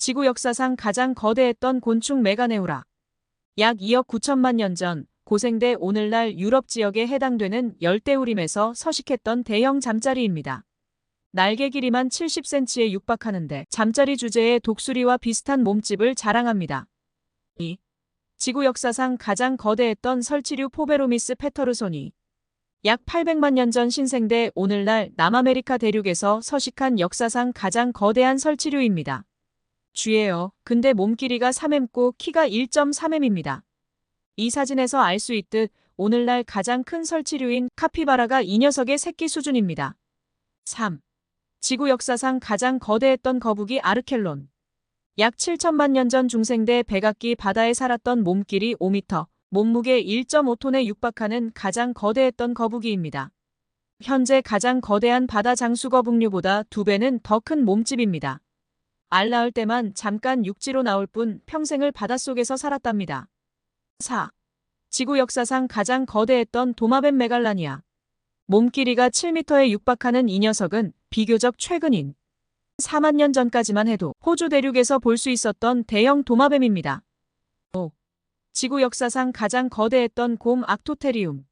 지구 역사상 가장 거대했던 곤충 메가네우라. 약 2억 9천만 년 전 고생대 오늘날 유럽 지역에 해당되는 열대우림에서 서식했던 대형 잠자리입니다. 날개 길이만 70cm에 육박하는데 잠자리 주제에 독수리와 비슷한 몸집을 자랑합니다. 2. 지구 역사상 가장 거대했던 설치류 포베로미스 페터르손이 약 800만 년 전 신생돼 오늘날 남아메리카 대륙에서 서식한 역사상 가장 거대한 설치류입니다. 주의해요. 근데 몸 길이가 3m고 키가 1.3m입니다. 이 사진에서 알 수 있듯 오늘날 가장 큰 설치류인 카피바라가 이 녀석의 새끼 수준입니다. 3. 지구 역사상 가장 거대했던 거북이 아르켈론. 약 7천만 년 전 중생대 백악기 바다에 살았던 몸길이 5m, 몸무게 1.5톤에 육박하는 가장 거대했던 거북이입니다. 현재 가장 거대한 바다 장수거북류보다 2배는 더 큰 몸집입니다. 알 낳을 때만 잠깐 육지로 나올 뿐 평생을 바닷속에서 살았답니다. 4. 지구 역사상 가장 거대했던 도마뱀 메갈라니아. 몸 길이가 7m에 육박하는 이 녀석은 비교적 최근인 4만 년 전까지만 해도 호주 대륙에서 볼 수 있었던 대형 도마뱀입니다. 5. 지구 역사상 가장 거대했던 곰 악토테리움.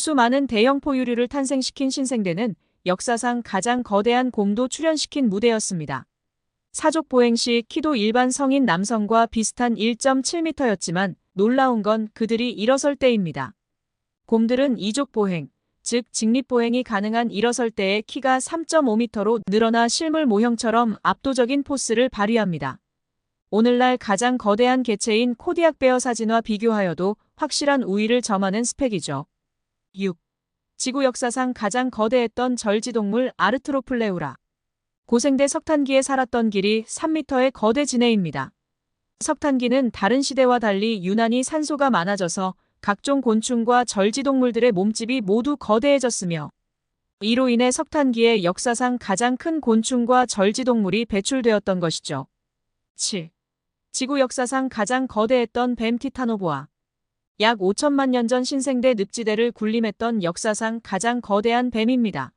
수많은 대형 포유류를 탄생시킨 신생대는 역사상 가장 거대한 곰도 출현시킨 무대였습니다. 사족 보행 시 키도 일반 성인 남성과 비슷한 1.7m였지만 놀라운 건 그들이 일어설 때입니다. 곰들은 이족 보행, 즉 직립보행이 가능한 일어설 때의 키가 3.5m로 늘어나 실물 모형처럼 압도적인 포스를 발휘합니다. 오늘날 가장 거대한 개체인 코디악 베어 사진과 비교하여도 확실한 우위를 점하는 스펙이죠. 6. 지구 역사상 가장 거대했던 절지동물 아르트로플레우라. 고생대 석탄기에 살았던 길이 3m의 거대 지네입니다. 석탄기는 다른 시대와 달리 유난히 산소가 많아져서 각종 곤충과 절지동물들의 몸집이 모두 거대해졌으며 이로 인해 석탄기에 역사상 가장 큰 곤충과 절지동물이 배출되었던 것이죠. 7. 지구 역사상 가장 거대했던 뱀 티타노보아. 약 5천만 년 전 신생대 늪지대를 군림했던 역사상 가장 거대한 뱀입니다.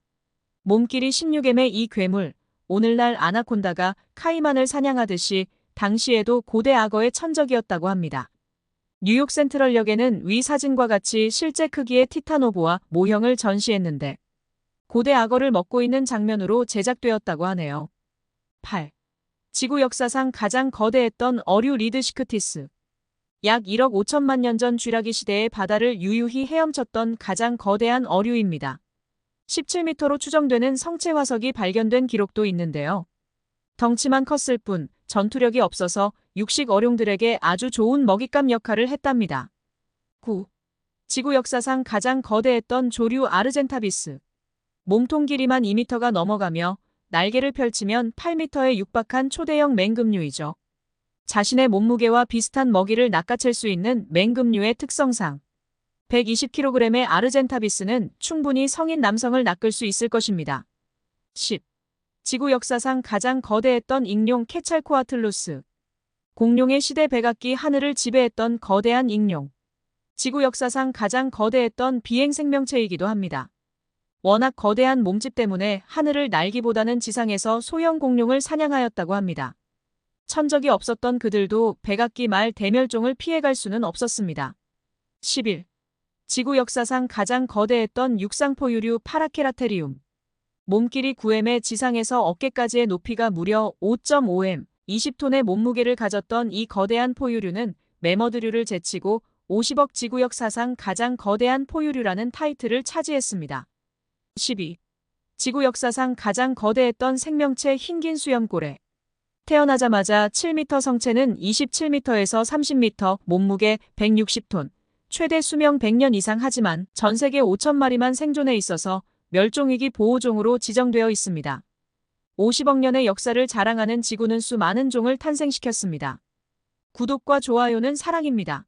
몸길이 16m의 이 괴물, 오늘날 아나콘다가 카이만을 사냥하듯이 당시에도 고대 악어의 천적이었다고 합니다. 뉴욕 센트럴역에는 위 사진과 같이 실제 크기의 티타노보아 모형을 전시했는데 고대 악어를 먹고 있는 장면으로 제작되었다고 하네요. 8. 지구 역사상 가장 거대했던 어류 리드시크티스. 약 1억 5천만 년 전 쥐라기 시대의 바다를 유유히 헤엄쳤던 가장 거대한 어류입니다. 17m로 추정되는 성체 화석이 발견된 기록도 있는데요. 덩치만 컸을 뿐 전투력이 없어서 육식 어룡들에게 아주 좋은 먹잇감 역할을 했답니다. 9. 지구 역사상 가장 거대했던 조류 아르젠타비스. 몸통 길이만 2m가 넘어가며 날개를 펼치면 8m에 육박한 초대형 맹금류이죠. 자신의 몸무게와 비슷한 먹이를 낚아챌 수 있는 맹금류의 특성상 120kg의 아르젠타비스는 충분히 성인 남성을 낚을 수 있을 것입니다. 10. 지구 역사상 가장 거대했던 익룡 케찰코아틀루스. 공룡의 시대 백악기 하늘을 지배했던 거대한 익룡. 지구 역사상 가장 거대했던 비행 생명체이기도 합니다. 워낙 거대한 몸집 때문에 하늘을 날기보다는 지상에서 소형 공룡을 사냥하였다고 합니다. 천적이 없었던 그들도 백악기 말 대멸종을 피해갈 수는 없었습니다. 11. 지구 역사상 가장 거대했던 육상포유류 파라케라테리움. 몸길이 9m에 지상에서 어깨까지의 높이가 무려 5.5m, 20톤의 몸무게를 가졌던 이 거대한 포유류는 매머드류를 제치고 50억 지구 역사상 가장 거대한 포유류라는 타이틀을 차지했습니다. 12. 지구 역사상 가장 거대했던 생명체 흰긴 수염고래. 태어나자마자 7m 성체는 27m에서 30m, 몸무게 160톤, 최대 수명 100년 이상 하지만 전 세계 5천 마리만 생존해 있어서 멸종위기 보호종으로 지정되어 있습니다. 50억 년의 역사를 자랑하는 지구는 수많은 종을 탄생시켰습니다. 구독과 좋아요는 사랑입니다.